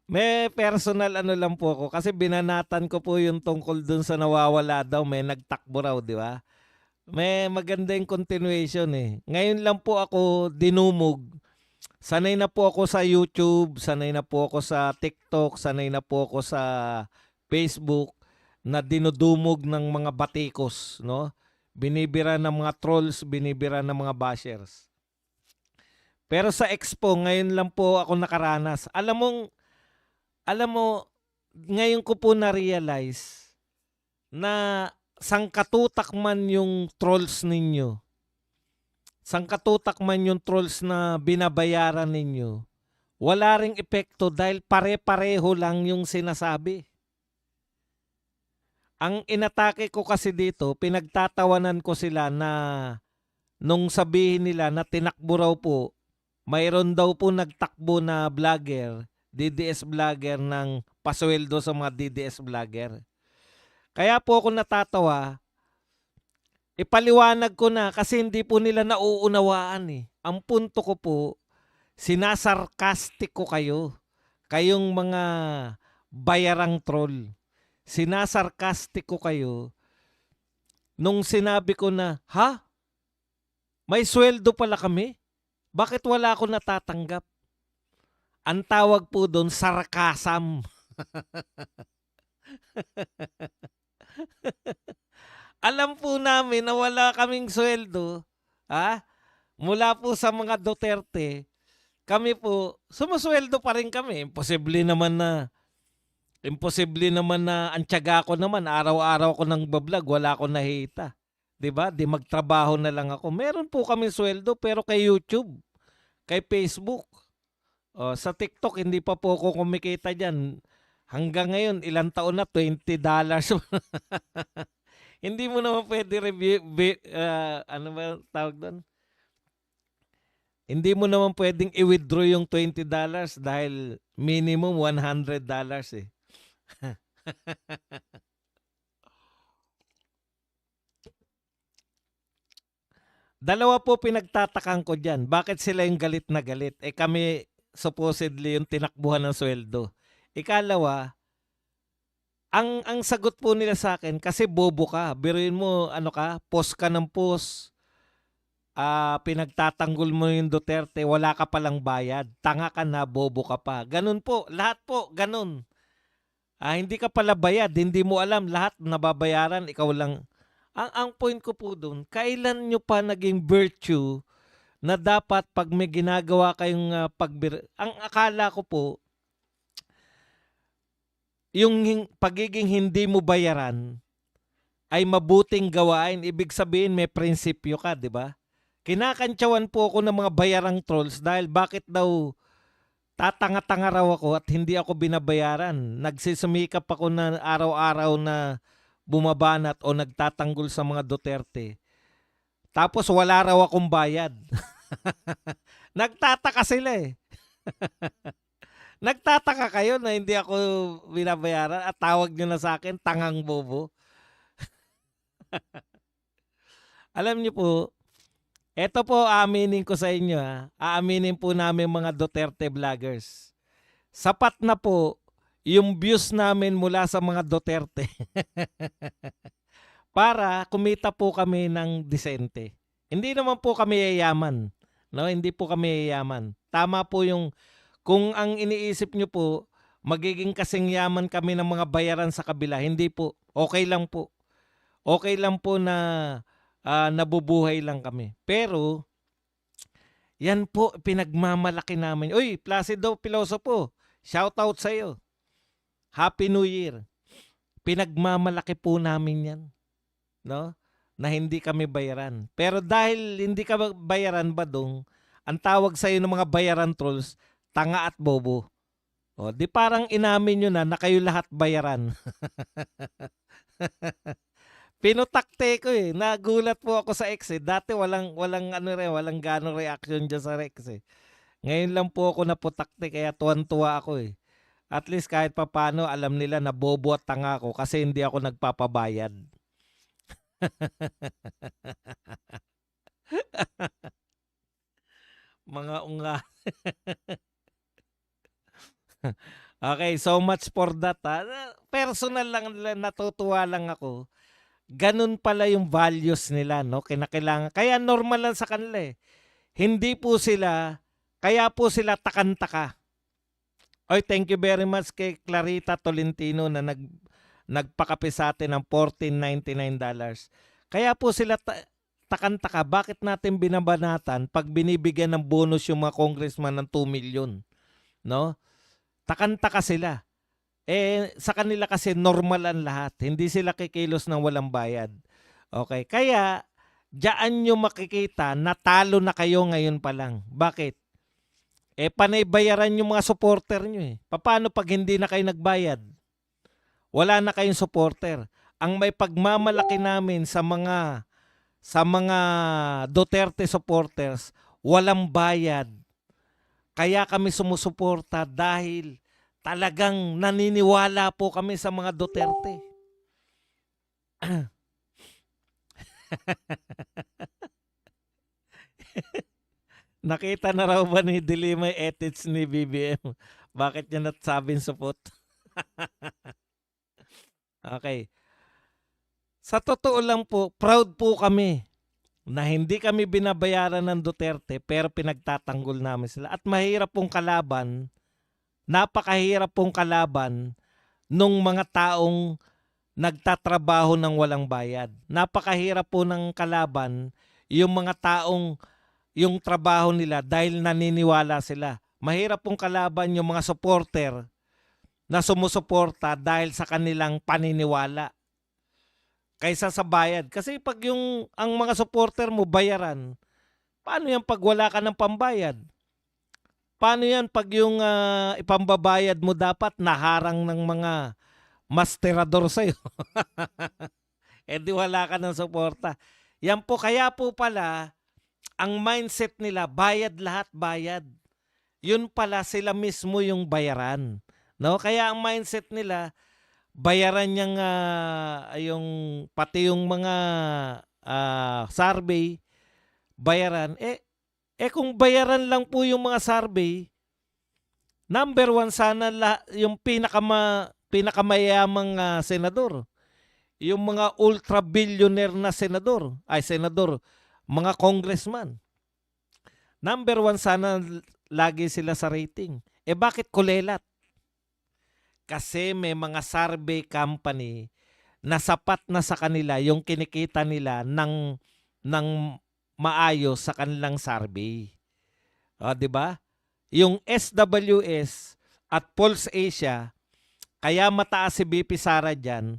May personal ano lang po ako kasi binanatan ko po yung tungkol dun sa nawawala daw, may nagtakbo raw, di ba? May maganda yung continuation eh. Ngayon lang po ako dinumog. Sanay na po ako sa YouTube, sanay na po ako sa TikTok, sanay na po ako sa Facebook na dinudumog ng mga batikos, no? Binibira ng mga trolls, binibira ng mga bashers. Pero sa Expo, ngayon lang po ako nakaranas. Alam mo, ngayon ko po na-realize na sangkatutak man yung trolls ninyo, sangkatutak man yung trolls na binabayaran ninyo, wala ring epekto dahil pare-pareho lang yung sinasabi. Ang inatake ko kasi dito, pinagtatawanan ko sila na nung sabihin nila na tinakbo raw po, mayroon daw po nagtakbo na vlogger, DDS vlogger ng pasweldo sa mga DDS vlogger. Kaya po ako natatawa, ipaliwanag ko na kasi hindi po nila nauunawaan eh. Ang punto ko po, sinasarkastik ko kayo. Kayong mga bayarang troll. Sinasarkastik ko kayo nung sinabi ko na, ha? May sweldo pala kami? Bakit wala ako natatanggap? Ang tawag po doon, sarkasam. Alam po namin na wala kaming sweldo, ha? Mula po sa mga Duterte, kami po, sumusweldo pa rin kami. Imposible naman na ang tiyaga ko naman, araw-araw ko nang bablog, wala akong nahita. 'Di ba? Di magtrabaho na lang ako. Meron po kami sweldo pero kay YouTube, kay Facebook. Sa TikTok, hindi pa po ako kumikita diyan. Hanggang ngayon, ilang taon na, $20. Hindi mo naman pwede review, ano ba tawag doon? Hindi mo naman pwedeng i-withdraw yung $20 dahil minimum $100 eh. Dalawa po pinagtatakan ko dyan. Bakit sila yung galit na galit? Eh kami supposedly yung tinakbuhan ng sweldo. Ikalawa, ang sagot po nila sa akin, kasi bobo ka. Biruin mo, ano ka, post ka ng post. Pinagtatanggol mo yung Duterte, wala ka palang bayad. Tanga ka na, bobo ka pa. Ganun po, lahat po, ganun. Hindi ka pala bayad, hindi mo alam, lahat nababayaran, ikaw lang. Ang point ko po doon, kailan nyo pa naging virtue na dapat pag may ginagawa kayong ang akala ko po, yung pagiging hindi mo bayaran ay mabuting gawain. Ibig sabihin may prinsipyo ka, di ba? Kinakantsawan po ako ng mga bayarang trolls dahil bakit daw tatanga-tanga raw ako at hindi ako binabayaran. Nagsisumikap ako na araw-araw na bumabanat o nagtatanggol sa mga Duterte. Tapos wala raw akong bayad. Nagtataka sila eh. Nagtataka kayo na hindi ako binabayaran at tawag nyo na sa akin, tangang bobo. Alam niyo po, eto po aaminin ko sa inyo ha. Aaminin po namin mga Duterte vloggers. Sapat na po yung views namin mula sa mga Duterte para kumita po kami ng disente. Hindi naman po kami yayaman. No, hindi po kami yayaman. Tama po yung kung ang iniisip nyo po magiging kasing yaman kami ng mga bayaran sa kabila. Hindi po. Okay lang po. Okay lang po na nabubuhay lang kami. Pero yan po pinagmamalaki namin. Uy, Placido Pilosopo, shout out sa iyo. Happy New Year. Pinagmamalaki po namin yan, no? Na hindi kami bayaran. Pero dahil hindi ka bayaran, Badong, ang tawag sa iyo ng mga bayaran trolls, tanga at bobo. Di parang inamin nyo na kayo lahat bayaran. Pinutakte ko eh. Nagulat po ako sa X eh. Dati walang ganong reaction dyan sa Rex eh. Ngayon lang po ako naputakte kaya tuwan-tuwa ako eh. At least kahit papano alam nila na bobo at tanga ako kasi hindi ako nagpapabayad. Mga unga. Okay, so much for that, personal lang natutuwa lang ako, gano'n pala yung values nila 'no, kinakailangan kaya normal lang sa kanila, eh. Hindi po sila kaya po sila takang-taka. Oy, thank you very much kay Clarita Tolentino na nagpakape sa'tin ng $14.99. Kaya po sila takang-taka bakit natin binabanatan 'pag binibigyan ng bonus yung mga congressman ng 2 million, 'no? Takang-taka sila. Eh, sa kanila kasi normal ang lahat, hindi sila kikilos ng walang bayad. Okay, kaya diyaan niyo makikita na talo na kayo ngayon pa lang. Bakit? Eh, panay bayaran yung mga supporter niyo, eh. Papaano 'pag hindi na kayo nagbayad? Wala na kayong supporter. Ang may pagmamalaki namin sa mga Duterte supporters, walang bayad. Kaya kami sumusuporta dahil talagang naniniwala po kami sa mga Duterte. Nakita na raw ba ni Dilima yung edits ni BBM? Bakit niya nasabing supot? Okay. Sa totoo lang po, proud po kami na hindi kami binabayaran ng Duterte pero pinagtatanggol namin sila. At mahirap pong kalaban, napakahirap pong kalaban nung mga taong nagtatrabaho ng walang bayad. Napakahirap po ng kalaban yung mga taong yung trabaho nila dahil naniniwala sila. Mahirap pong kalaban yung mga supporter na sumusuporta dahil sa kanilang paniniwala kaysa sa bayad. Kasi pag ang mga supporter mo bayaran, paano yan pag wala ka ng pambayad? Paano yan pag yung ipambabayad mo dapat naharang ng mga masterador sa'yo? Eh di wala ka ng suporta. Yan po, kaya po pala, ang mindset nila, bayad lahat, bayad. Yun pala sila mismo yung bayaran. No? Kaya ang mindset nila, bayaran niyang yung pati yung mga survey, bayaran. Kung bayaran lang po yung mga survey, number one sana yung pinakamayamang senador. Yung mga ultra-billionaire na senador, mga congressman. Number one sana lagi sila sa rating. Bakit kulelat? Kasi may mga survey company na sapat na sa kanila yung kinikita nila ng maayos sa kanilang survey. Di ba? Yung SWS at Pulse Asia, kaya mataas si BP Sara dyan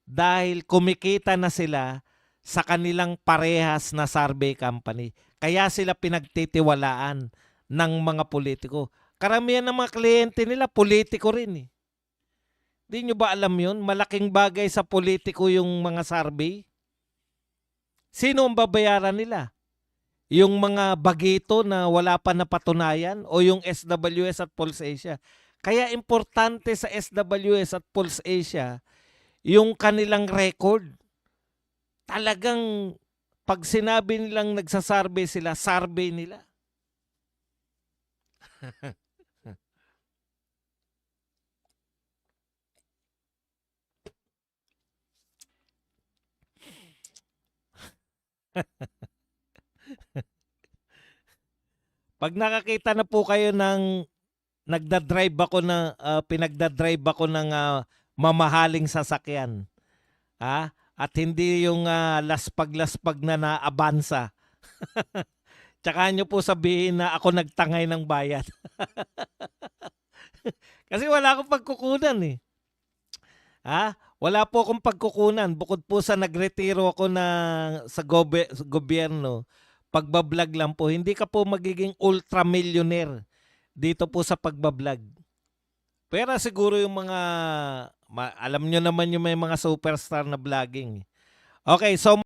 dahil kumikita na sila sa kanilang parehas na survey company. Kaya sila pinagtitiwalaan ng mga politiko. Karamihan ng mga kliyente nila, politiko rin, eh. Di nyo ba alam yun? Malaking bagay sa politiko yung mga survey. Sino ang babayaran nila? Yung mga bagito na wala pa napatunayan o yung SWS at Pulse Asia? Kaya importante sa SWS at Pulse Asia yung kanilang record. Talagang pag sinabi nilang nagsasurvey sila, survey nila. Pag nakakita na po kayo ng pinagdadrive ako ng mamahaling sasakyan, at hindi yung laspag-laspag na Avanza, tsaka nyo po sabihin na ako nagtangay ng bayad. Kasi wala akong pagkukunan, eh. Wala po akong pagkukunan bukod po sa nagretiro ako sa gobyerno. Pagbablog lang po, hindi ka po magiging ultra-millionaire dito po sa pagbablog. Pero siguro yung mga, alam nyo naman yung may mga superstar na vlogging. Okay, so